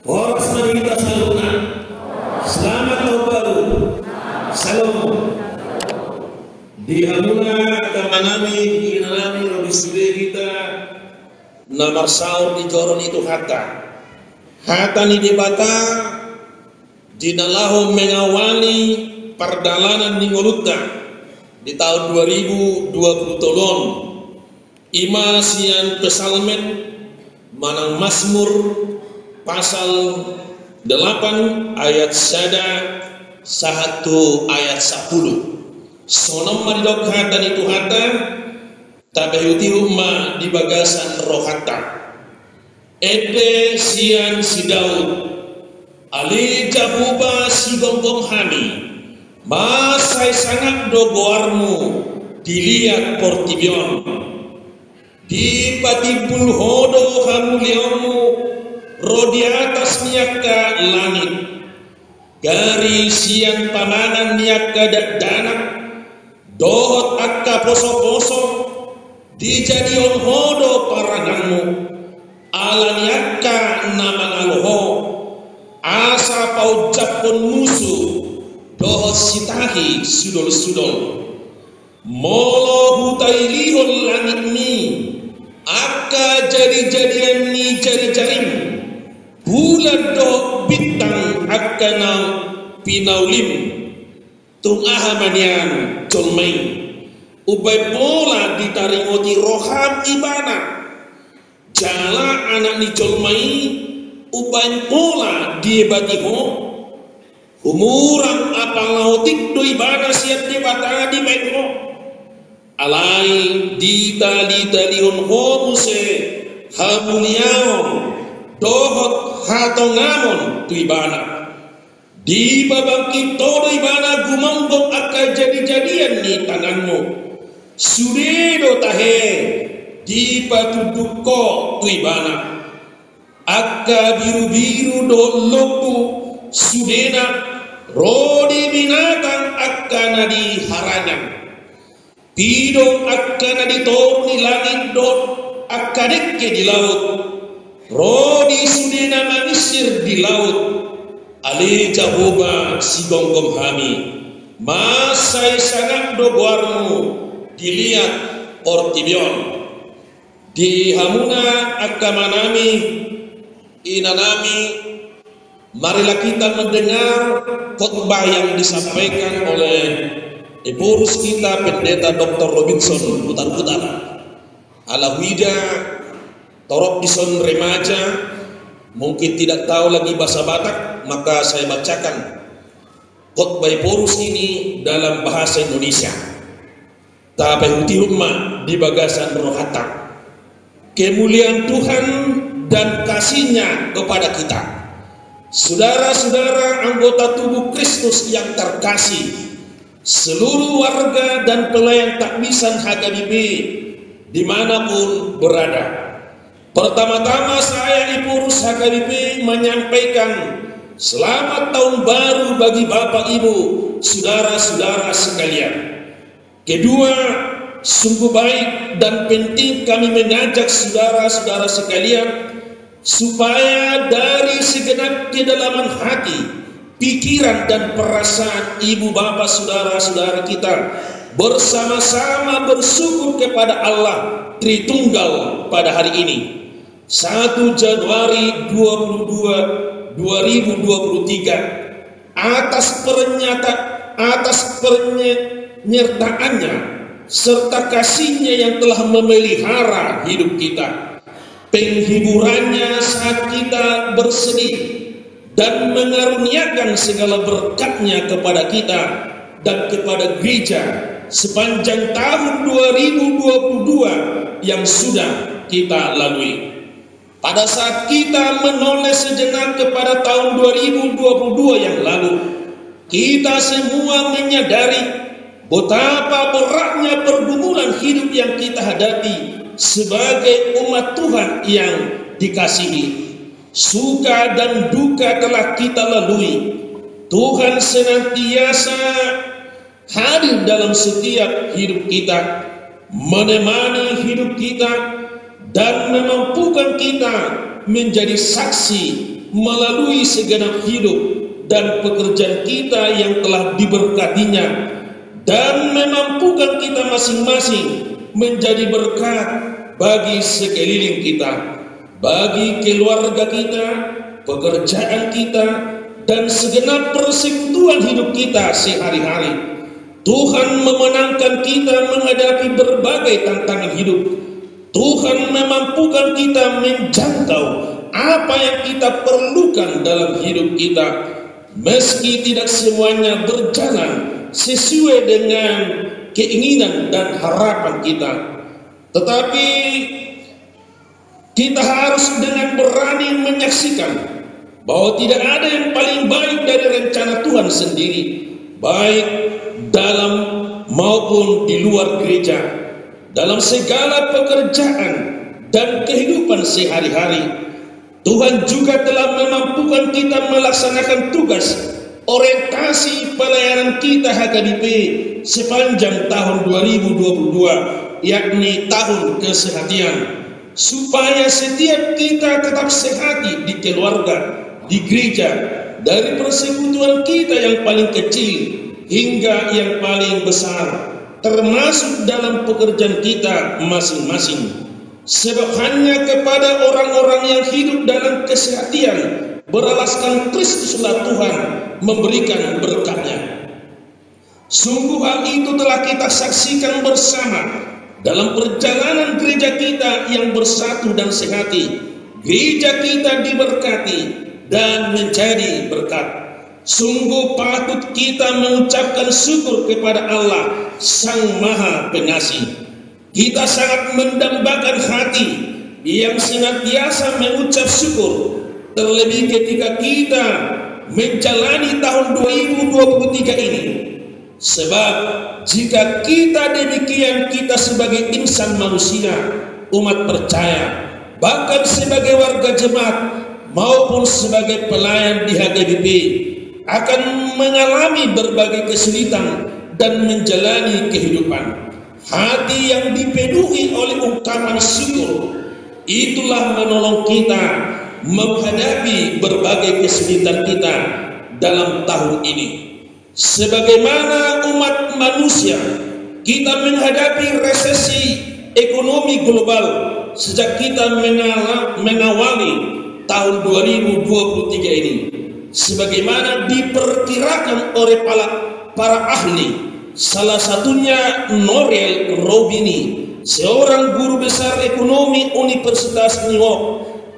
Oras manita saluna. Selamat tahun baru. Salam. Di hamuna kamanami inalami robisude kita namar saur di joron itu hatta ni debata dinalaho mengawali perdalanan di Ngolutta di tahun 2020 ima sian pesalmen manang Mazmur pasal 8 ayat 1 ayat 10 sonam maridok hatan itu hata tabehuti umma di bagasan roh hata ede sian si Daud ali jabuba si gonggong hami masai sangat dogoarmu dilihat portibion di patibul hodo hamulionmu rodi atas niaka langit gari sian pamangan niaka danak dohot akka poso-poso dijadion hodo paranganmu ala niaka namangalho asa pau japon musuh dohot sitahi sudol-sudol molo hutai lihon langit mi akka jadi-jadian ni jari-jarim bulan do bintang akka na pinaulim tung ahamanian colmai ubay pola ditaringoti roham ibana jala anak ni colmai ubay pola diebatiho umurang apalautik do ibana siap debata di baikho alai ditali-talihon homuse hamuliaon dohot hatongamon tu ibana di babangki todo ibana gumanggong akan jadi-jadian ni tanganmu sudedo tahe di patuduko tu ibana akka biru-biru do loku sudena rodi binatang akka nadi harangan pidong akka nadi torni langit do akka dekke di laut rodi sudena manisir di laut ali jahoba si gonggong hami masai sangat dogoarmu dilihat ortibion di hamuna akamanami inanami marilah kita mendengar khotbah yang disampaikan oleh Epurus kita Pendeta Dr. Robinson Putar-Putar ala wida torok dison remaja mungkin tidak tahu lagi bahasa Batak, maka saya bacakan khotbah Epurus ini dalam bahasa Indonesia. Tabehuti umma di bagasan rohata. Kemuliaan Tuhan dan kasih-Nya kepada kita. Saudara-saudara anggota tubuh Kristus yang terkasih, seluruh warga dan pelayan takbisan HKBP dimanapun berada. Pertama-tama saya Epurus HKBP menyampaikan selamat tahun baru bagi Bapak Ibu, saudara-saudara sekalian. Kedua, sungguh baik dan penting kami mengajak saudara-saudara sekalian supaya dari segenap kedalaman hati, pikiran dan perasaan ibu bapak saudara-saudara kita bersama-sama bersyukur kepada Allah Tritunggal pada hari ini 1 Januari 2023 atas penyertaannya serta kasih-Nya yang telah memelihara hidup kita, penghiburannya saat kita bersedih dan mengaruniakan segala berkat-Nya kepada kita dan kepada gereja sepanjang tahun 2022 yang sudah kita lalui. Pada saat kita menoleh sejenak kepada tahun 2022 yang lalu, kita semua menyadari betapa beratnya pergumulan hidup yang kita hadapi sebagai umat Tuhan yang dikasihi. Suka dan duka telah kita lalui. Tuhan senantiasa hadir dalam setiap hidup kita, menemani hidup kita dan memampukan kita menjadi saksi melalui segenap hidup dan pekerjaan kita yang telah diberkatinya, dan memampukan kita masing-masing menjadi berkat bagi sekeliling kita, bagi keluarga kita, pekerjaan kita, dan segenap persekutuan hidup kita sehari-hari. Tuhan memenangkan kita menghadapi berbagai tantangan hidup. Tuhan memampukan kita menjangkau apa yang kita perlukan dalam hidup kita, meski tidak semuanya berjalan sesuai dengan keinginan dan harapan kita. Tetapi kita harus dengan berani menyaksikan bahwa tidak ada yang paling baik dari rencana Tuhan sendiri, baik dalam maupun di luar gereja, dalam segala pekerjaan dan kehidupan sehari-hari. Tuhan juga telah memampukan kita melaksanakan tugas orientasi pelayanan kita HKBP sepanjang tahun 2022, yakni tahun kesehatan, supaya setiap kita tetap sehat di keluarga, di gereja, dari persekutuan kita yang paling kecil hingga yang paling besar, termasuk dalam pekerjaan kita masing-masing. Sebab hanya kepada orang-orang yang hidup dalam kesehatan beralaskan Kristuslah Tuhan memberikan berkatnya. Sungguh hal itu telah kita saksikan bersama dalam perjalanan gereja kita yang bersatu dan sehati. Gereja kita diberkati dan menjadi berkat. Sungguh patut kita mengucapkan syukur kepada Allah Sang Maha Pengasih. Kita sangat mendambakan hati yang senantiasa mengucap syukur, terlebih ketika kita menjalani tahun 2023 ini. Sebab jika kita demikian, kita sebagai insan manusia, umat percaya, bahkan sebagai warga jemaat maupun sebagai pelayan di HKBP, akan mengalami berbagai kesulitan dan menjalani kehidupan. Hati yang dipenuhi oleh ungkapan syukur itulah menolong kita menghadapi berbagai kesulitan kita dalam tahun ini. Sebagaimana umat manusia, kita menghadapi resesi ekonomi global sejak kita mengawali tahun 2023 ini. Sebagaimana diperkirakan oleh para ahli, salah satunya Norel Robini, seorang guru besar ekonomi Universitas New York,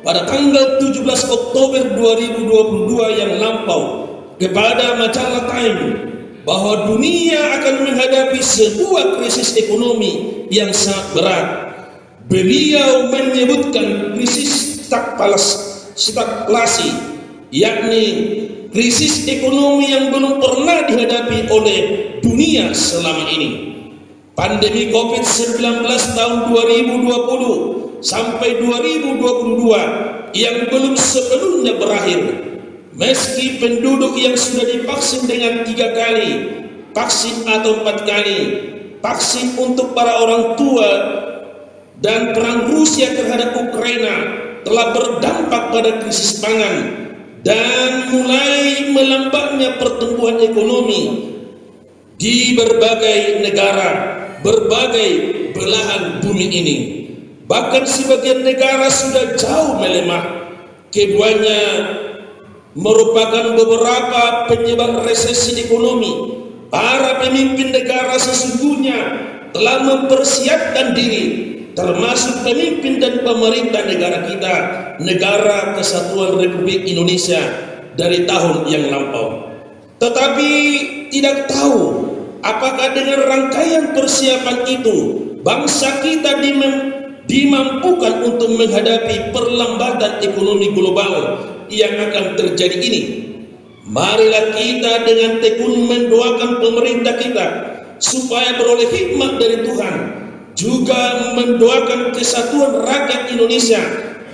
pada tanggal 17 Oktober 2022 yang lampau kepada majalah Time, bahwa dunia akan menghadapi sebuah krisis ekonomi yang sangat berat. Beliau menyebutkan krisis stagflasi, yakni krisis ekonomi yang belum pernah dihadapi oleh dunia selama ini. Pandemi COVID-19 tahun 2020 sampai 2022 yang belum sepenuhnya berakhir. Meski penduduk yang sudah divaksin dengan 3 kali vaksin atau 4 kali vaksin untuk para orang tua, dan perang Rusia terhadap Ukraina telah berdampak pada krisis pangan dan mulai melambatnya pertumbuhan ekonomi di berbagai negara, berbagai belahan bumi ini. Bahkan sebagian negara sudah jauh melemah. Keduanya merupakan beberapa penyebab resesi ekonomi. Para pemimpin negara sesungguhnya telah mempersiapkan diri, termasuk pemimpin dan pemerintah negara kita, Negara Kesatuan Republik Indonesia, dari tahun yang lampau. Tetapi tidak tahu apakah dengan rangkaian persiapan itu bangsa kita dimampukan untuk menghadapi perlambatan ekonomi global yang akan terjadi ini. Marilah kita dengan tekun mendoakan pemerintah kita supaya beroleh hikmat dari Tuhan, juga mendoakan kesatuan rakyat Indonesia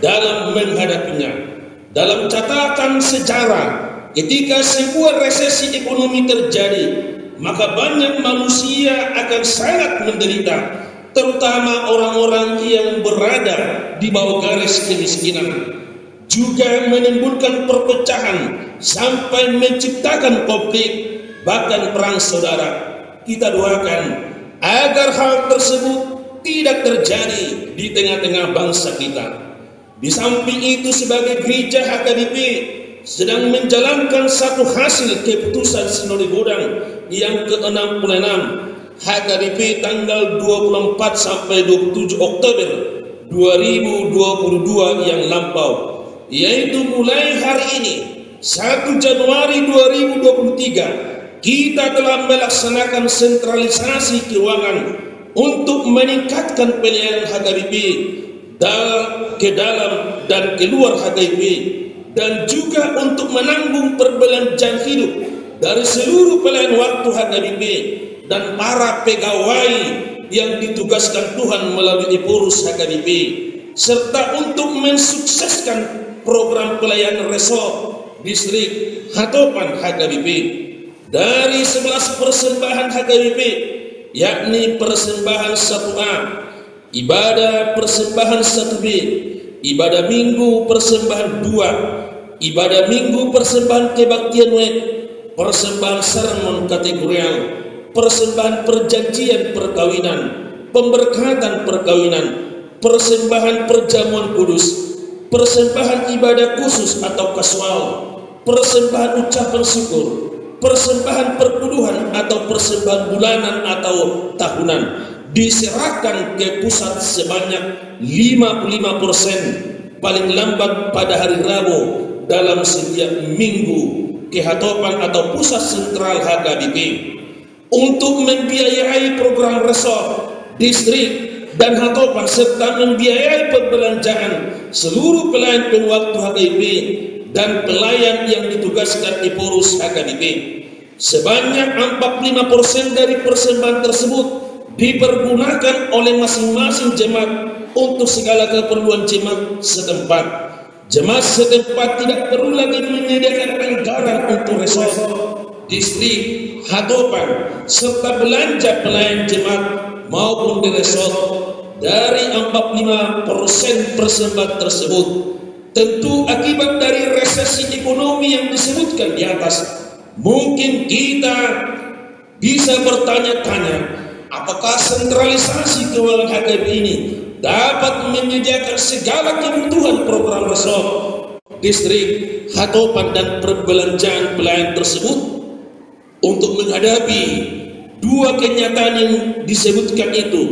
dalam menghadapinya. Dalam catatan sejarah, ketika sebuah resesi ekonomi terjadi, maka banyak manusia akan sangat menderita, terutama orang-orang yang berada di bawah garis kemiskinan. juga menimbulkan perpecahan sampai menciptakan konflik, bahkan perang saudara. Kita doakan agar hal tersebut tidak terjadi di tengah-tengah bangsa kita. Di samping itu, sebagai gereja HKBP sedang menjalankan satu hasil keputusan Sinode Godang yang ke-66 HKBP tanggal 24 sampai 27 Oktober 2022 yang lampau, yaitu mulai hari ini 1 Januari 2023 kita telah melaksanakan sentralisasi keuangan untuk meningkatkan pelayanan HKBP ke dalam dan keluar HKBP, dan juga untuk menanggung perbelanjaan hidup dari seluruh pelayan waktu HKBP dan para pegawai yang ditugaskan Tuhan melalui pengurus HKBP, serta untuk mensukseskan program pelayanan resort distrik Hatopan HKBP. Dari 11 persembahan HKBP, yakni persembahan 1A, ibadah persembahan 1B, ibadah minggu persembahan 2, ibadah minggu persembahan kebaktian web, persembahan sermon kategorial, persembahan perjanjian perkawinan, pemberkatan perkawinan, persembahan perjamuan kudus, persembahan ibadah khusus atau kasual, persembahan ucapan syukur, persembahan perpuluhan atau persembahan bulanan atau tahunan, diserahkan ke pusat sebanyak 55% paling lambat pada hari Rabu dalam setiap minggu ke Hatopan atau pusat sentral HKBP untuk membiayai program resort distrik dan Hatopan serta membiayai perbelanjaan seluruh pelayan penwaktu HKBP dan pelayan yang ditugaskan di pengurus HKBP. Sebanyak 45% dari persembahan tersebut dipergunakan oleh masing-masing jemaat untuk segala keperluan jemaat setempat. Jemaat setempat tidak perlu lagi menyediakan anggaran untuk resort distrik Hatopan serta belanja pelayan jemaat maupun di resort. Dari 45% persembahan tersebut, tentu akibat dari resesi ekonomi yang disebutkan di atas, mungkin kita bisa bertanya-tanya, apakah sentralisasi keuangan HKBP ini dapat menyediakan segala kebutuhan program resort distrik Hatopan dan perbelanjaan pelayan tersebut untuk menghadapi dua kenyataan yang disebutkan itu,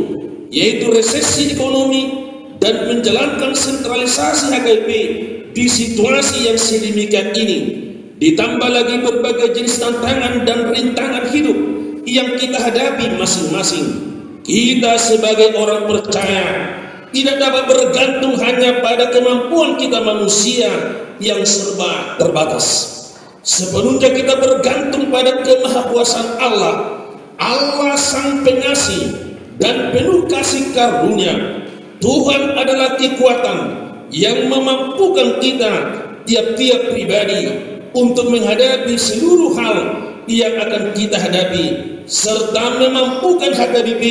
yaitu resesi ekonomi dan menjalankan sentralisasi HKBP di situasi yang sedemikian ini, ditambah lagi berbagai jenis tantangan dan rintangan hidup yang kita hadapi masing-masing. Kita sebagai orang percaya tidak dapat bergantung hanya pada kemampuan kita manusia yang serba terbatas. Sepenuhnya kita bergantung pada kemahakuasaan Allah, Allah Sang Pengasih dan penuh kasih karunia. Tuhan adalah kekuatan yang memampukan kita tiap-tiap pribadi untuk menghadapi seluruh hal yang akan kita hadapi, serta memampukan HKBP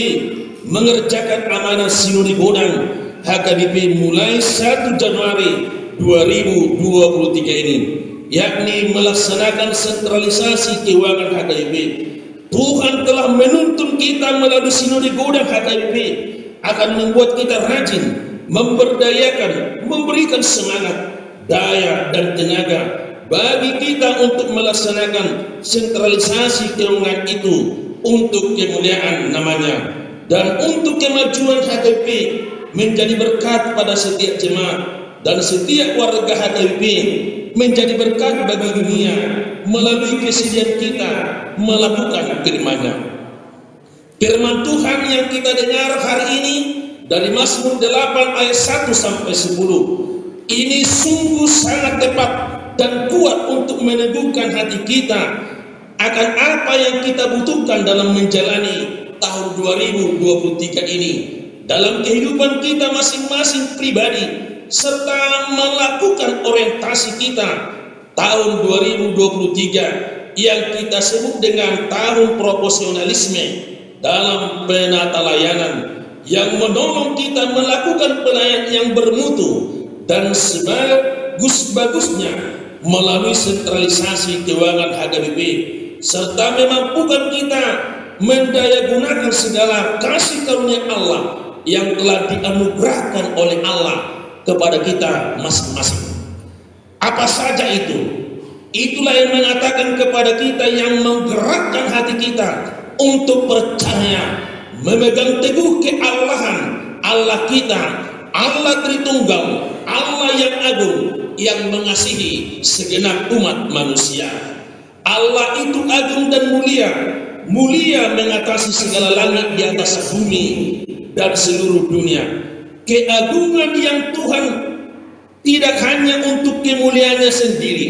mengerjakan amanah Sinode Godang HKBP mulai 1 Januari 2023 ini, yakni melaksanakan sentralisasi keuangan HKBP. Tuhan telah menuntun kita melalui Sinode Godang HKBP akan membuat kita rajin, memberdayakan, memberikan semangat, daya dan tenaga bagi kita untuk melaksanakan sentralisasi keuangan itu untuk kemuliaan namanya dan untuk kemajuan HKBP menjadi berkat pada setiap jemaat dan setiap warga HKBP, menjadi berkat bagi dunia melalui kesediaan kita melakukan firman-Nya. Firman Tuhan yang kita dengar hari ini dari Mazmur 8 ayat 1 sampai 10 ini sungguh sangat tepat dan kuat untuk meneguhkan hati kita akan apa yang kita butuhkan dalam menjalani tahun 2023 ini dalam kehidupan kita masing-masing pribadi, serta melakukan orientasi kita tahun 2023 yang kita sebut dengan tahun profesionalisme dalam penata layanan, yang menolong kita melakukan pelayanan yang bermutu dan sebagus-bagusnya melalui sentralisasi keuangan HKBP, serta memampukan kita mendayagunakan segala kasih karunia Allah yang telah dianugerahkan oleh Allah kepada kita masing-masing. Apa saja itu? Itulah yang mengatakan kepada kita, yang menggerakkan hati kita untuk percaya, memegang teguh keallahan Allah kita, Allah Tritunggal, Allah yang agung, yang mengasihi segenap umat manusia. Allah itu agung dan mulia, mulia mengatasi segala langit di atas bumi dan seluruh dunia. Keagungan yang Tuhan tidak hanya untuk kemuliaannya sendiri,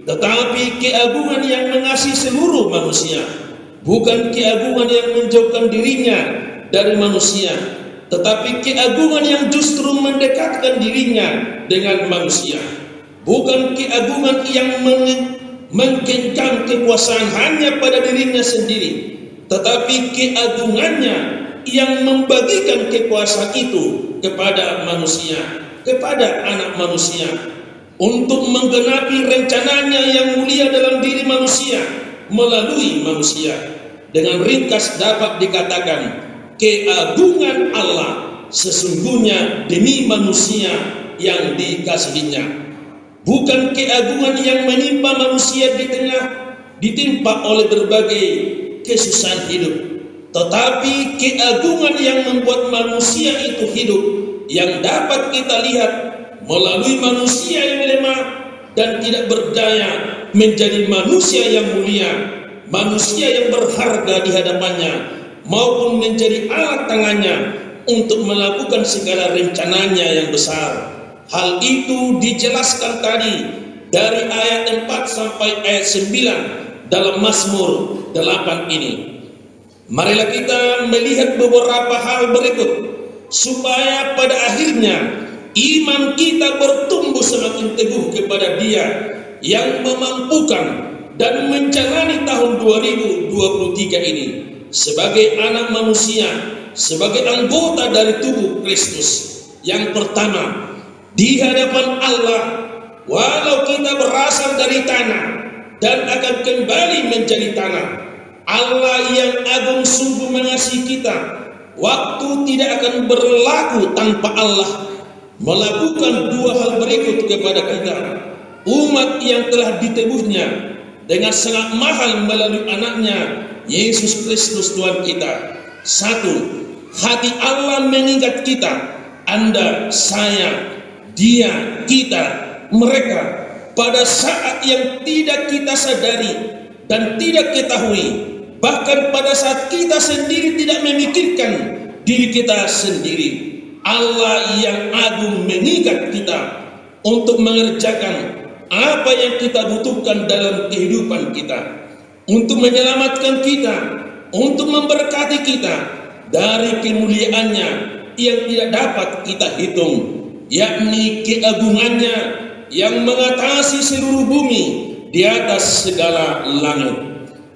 tetapi keagungan yang mengasihi seluruh manusia. Bukan keagungan yang menjauhkan dirinya dari manusia, tetapi keagungan yang justru mendekatkan dirinya dengan manusia. Bukan keagungan yang menggenggam kekuasaan hanya pada dirinya sendiri, tetapi keagungannya yang membagikan kekuasaan itu kepada manusia, kepada anak manusia, untuk menggenapi rencananya yang mulia dalam diri manusia melalui manusia. Dengan ringkas dapat dikatakan, keagungan Allah sesungguhnya demi manusia yang dikasihinya. Bukan keagungan yang menimpa manusia ditimpa oleh berbagai kesusahan hidup, tetapi keagungan yang membuat manusia itu hidup, yang dapat kita lihat melalui manusia yang lemah dan tidak berdaya menjadi manusia yang mulia, manusia yang berharga di hadapannya, maupun menjadi alat tangannya untuk melakukan segala rencananya yang besar. Hal itu dijelaskan tadi dari ayat 4 sampai ayat 9 dalam Mazmur 8 ini. Marilah kita melihat beberapa hal berikut, supaya pada akhirnya iman kita bertumbuh semakin teguh kepada Dia yang memampukan dan menjalani tahun 2023 ini sebagai anak manusia, sebagai anggota dari tubuh Kristus. Yang pertama, di hadapan Allah, walau kita berasal dari tanah dan akan kembali menjadi tanah, Allah yang agung sungguh mengasihi kita. Waktu tidak akan berlaku tanpa Allah melakukan dua hal berikut kepada kita. Umat yang telah ditebusnya dengan sangat mahal melalui anaknya Yesus Kristus Tuhan kita. Satu, hati Allah mengingat kita, Anda, saya, dia, kita, mereka, pada saat yang tidak kita sadari dan tidak ketahui, bahkan pada saat kita sendiri tidak memikirkan diri kita sendiri. Allah yang agung mengikat kita untuk mengerjakan apa yang kita butuhkan dalam kehidupan kita, untuk menyelamatkan kita, untuk memberkati kita dari kemuliaannya yang tidak dapat kita hitung, yakni keagungannya yang mengatasi seluruh bumi di atas segala langit.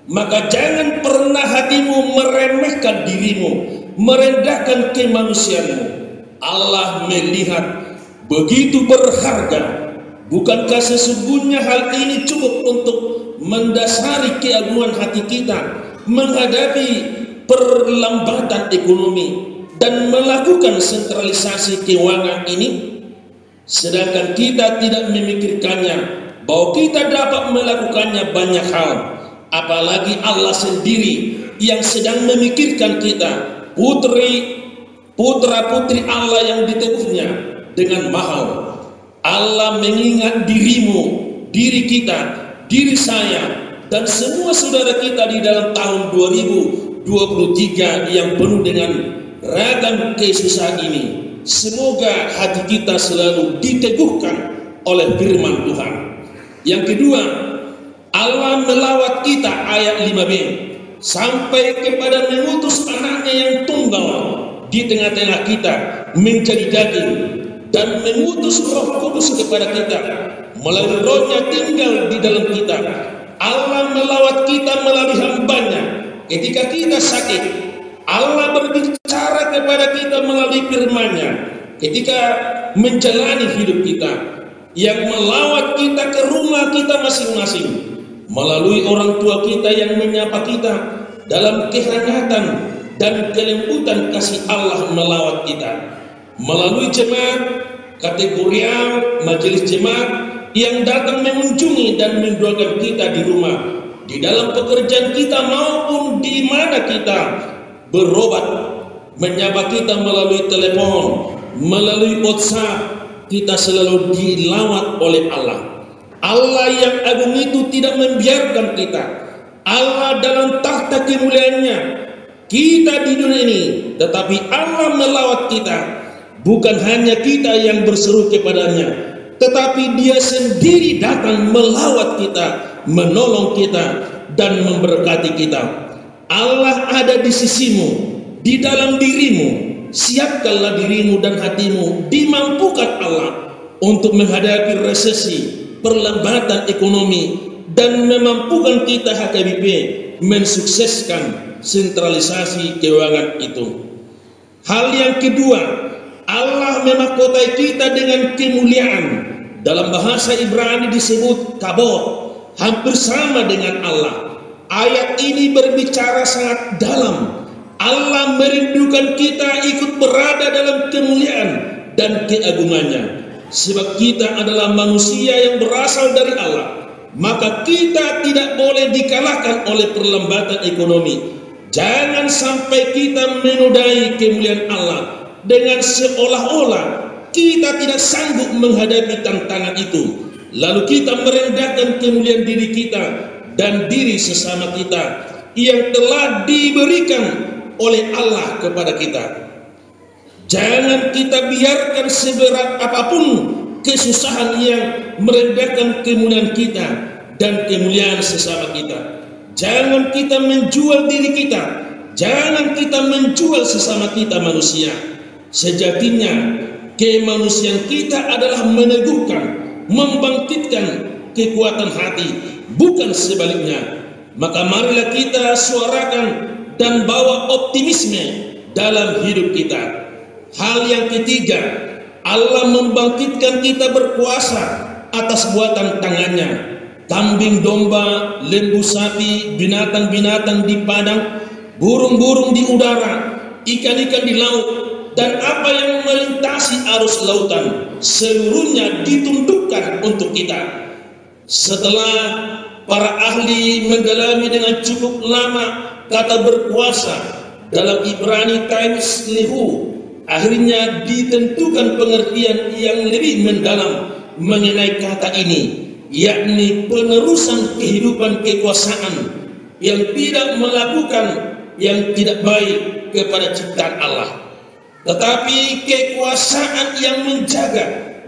Maka jangan pernah hatimu meremehkan dirimu, merendahkan kemanusiaanmu. Allah melihat begitu berharga. Bukankah sesungguhnya hal ini cukup untuk mendasari keagungan hati kita menghadapi perlambatan ekonomi dan melakukan sentralisasi keuangan ini? Sedangkan kita tidak memikirkannya, bahwa kita dapat melakukannya banyak hal. Apalagi Allah sendiri yang sedang memikirkan kita, putra-putri Allah yang ditebusnya dengan mahal. Allah mengingat dirimu, diri kita, diri saya, dan semua saudara kita di dalam tahun 2023 yang penuh dengan ragam kesusahan ini. Semoga hati kita selalu diteguhkan oleh firman Tuhan. Yang kedua, Allah melawat kita, ayat 5b, sampai kepada mengutus anaknya yang tunggal di tengah-tengah kita menjadi daging, dan mengutus Roh Kudus kepada kita, melalui Roh-Nya tinggal di dalam kita. Allah melawat kita melalui hambanya ketika kita sakit. Allah berbicara kepada kita melalui firman-Nya ketika menjalani hidup kita, yang melawat kita ke rumah kita masing-masing, melalui orang tua kita yang menyapa kita dalam kehangatan dan kelembutan kasih Allah melawat kita, melalui jemaat, kategorial, majelis jemaat yang datang mengunjungi dan mendoakan kita di rumah, di dalam pekerjaan kita maupun di mana kita berobat, menyapa kita melalui telepon, melalui WhatsApp. Kita selalu dilawat oleh Allah. Allah yang agung itu tidak membiarkan kita. Allah dalam tahta kemuliaannya kita di dunia ini, tetapi Allah melawat kita. Bukan hanya kita yang berseru kepadanya, tetapi Dia sendiri datang melawat kita, menolong kita, dan memberkati kita. Allah ada di sisimu, di dalam dirimu. Siapkanlah dirimu dan hatimu, dimampukan Allah untuk menghadapi resesi, perlambatan ekonomi, dan memampukan kita HKBP mensukseskan sentralisasi keuangan itu. Hal yang kedua, Allah memahkotai kita dengan kemuliaan. Dalam bahasa Ibrani disebut kabod, hampir sama dengan Allah. Ayat ini berbicara sangat dalam. Allah merindukan kita ikut berada dalam kemuliaan dan keagungannya. Sebab kita adalah manusia yang berasal dari Allah, maka kita tidak boleh dikalahkan oleh perlambatan ekonomi. Jangan sampai kita menodai kemuliaan Allah dengan seolah-olah kita tidak sanggup menghadapi tantangan itu, lalu kita merendahkan kemuliaan diri kita dan diri sesama kita yang telah diberikan oleh Allah kepada kita. Jangan kita biarkan seberat apapun kesusahan yang merendahkan kemuliaan kita dan kemuliaan sesama kita. Jangan kita menjual diri kita, jangan kita menjual sesama kita manusia. Sejatinya kemanusiaan kita adalah meneguhkan, membangkitkan kekuatan hati, bukan sebaliknya. Maka marilah kita suarakan dan bawa optimisme dalam hidup kita. Hal yang ketiga, Allah membangkitkan kita berkuasa atas buatan tangannya. Kambing domba, lembu sapi, binatang-binatang di padang, burung-burung di udara, ikan-ikan di laut, dan apa yang melintasi arus lautan, seluruhnya ditundukkan untuk kita. Setelah para ahli mendalami dengan cukup lama kata berkuasa dalam Ibrani Times Lihu, akhirnya ditentukan pengertian yang lebih mendalam mengenai kata ini, yakni penerusan kehidupan kekuasaan yang tidak melakukan yang tidak baik kepada ciptaan Allah, tetapi kekuasaan yang menjaga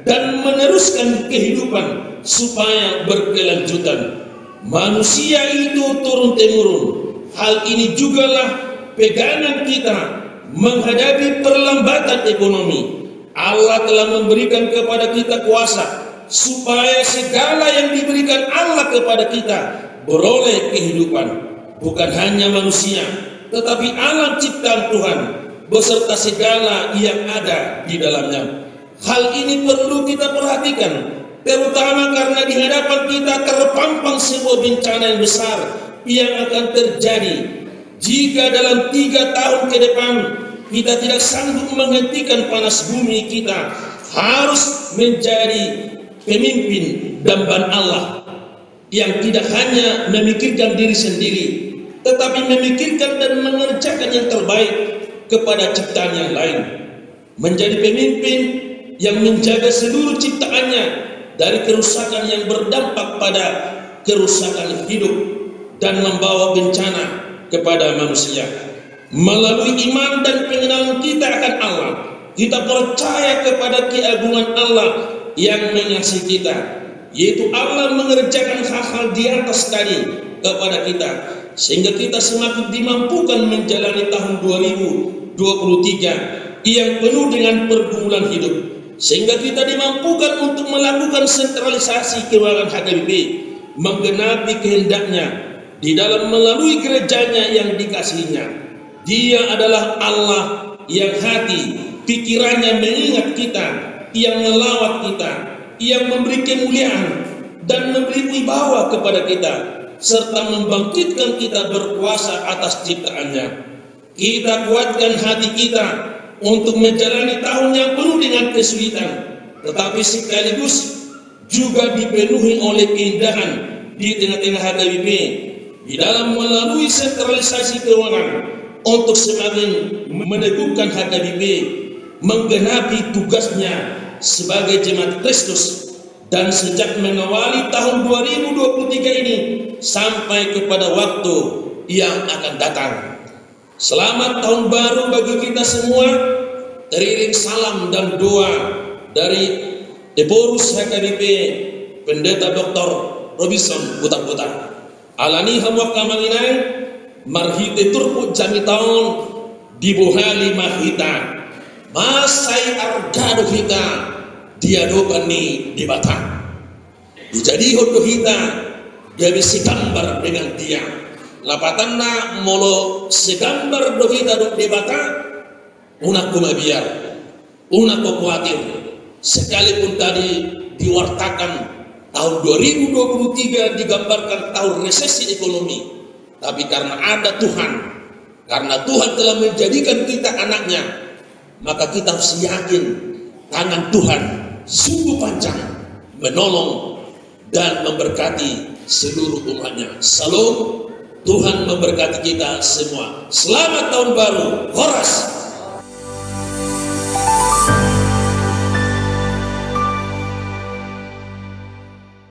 dan meneruskan kehidupan supaya berkelanjutan. Manusia itu turun-temurun. Hal ini jugalah pegangan kita menghadapi perlambatan ekonomi. Allah telah memberikan kepada kita kuasa supaya segala yang diberikan Allah kepada kita beroleh kehidupan. Bukan hanya manusia, tetapi alam ciptaan Tuhan beserta segala yang ada di dalamnya. Hal ini perlu kita perhatikan, terutama karena di hadapan kita terpampang sebuah bencana yang besar yang akan terjadi jika dalam 3 tahun ke depan kita tidak sanggup menghentikan panas bumi. Kita harus menjadi pemimpin dambaan Allah yang tidak hanya memikirkan diri sendiri, tetapi memikirkan dan mengerjakan yang terbaik kepada ciptaan yang lain. Menjadi pemimpin yang menjaga seluruh ciptaannya dari kerusakan yang berdampak pada kerusakan hidup dan membawa bencana kepada manusia. Melalui iman dan pengenalan kita akan Allah, kita percaya kepada keagungan Allah yang mengasihi kita, yaitu Allah mengerjakan hal-hal di atas tadi kepada kita, sehingga kita semakin dimampukan menjalani tahun 2023 yang penuh dengan pergumulan hidup, sehingga kita dimampukan untuk melakukan sentralisasi keuangan HKBP, menggenapi kehendaknya di dalam melalui gerejanya yang dikasihinya. Dia adalah Allah yang hati pikirannya mengingat kita yang melawat kita, yang memberi kemuliaan dan memberi wibawa kepada kita, serta membangkitkan kita berkuasa atas ciptaannya. Kita kuatkan hati kita untuk menjalani tahun yang penuh dengan kesulitan, tetapi sekaligus juga dipenuhi oleh keindahan di tengah-tengah HKBP, di dalam melalui sentralisasi keuangan untuk semakin meneguhkan HKBP menggenapi tugasnya sebagai jemaat Kristus, dan sejak mengawali tahun 2023 ini sampai kepada waktu yang akan datang. Selamat tahun baru bagi kita semua. Teriring salam dan doa dari Deporus HKBP Pendeta Dr. Robinson Butak-Butak. Alani hamwa kamanginai marhite turpu jami tahun dibuhali mahita masai argado hita diadokan ni di Batam. Dijadi hodo hita dia bisa gambar dengan dia. Lapatanna molo segambar do hita do di Batam. Unak kumabiar, unak khawatir. Sekalipun tadi diwartakan tahun 2023 digambarkan tahun resesi ekonomi, tapi karena ada Tuhan, karena Tuhan telah menjadikan kita anaknya, maka kita harus yakin tangan Tuhan sungguh panjang menolong dan memberkati seluruh umatnya. Salam, Tuhan memberkati kita semua. Selamat tahun baru, Horas.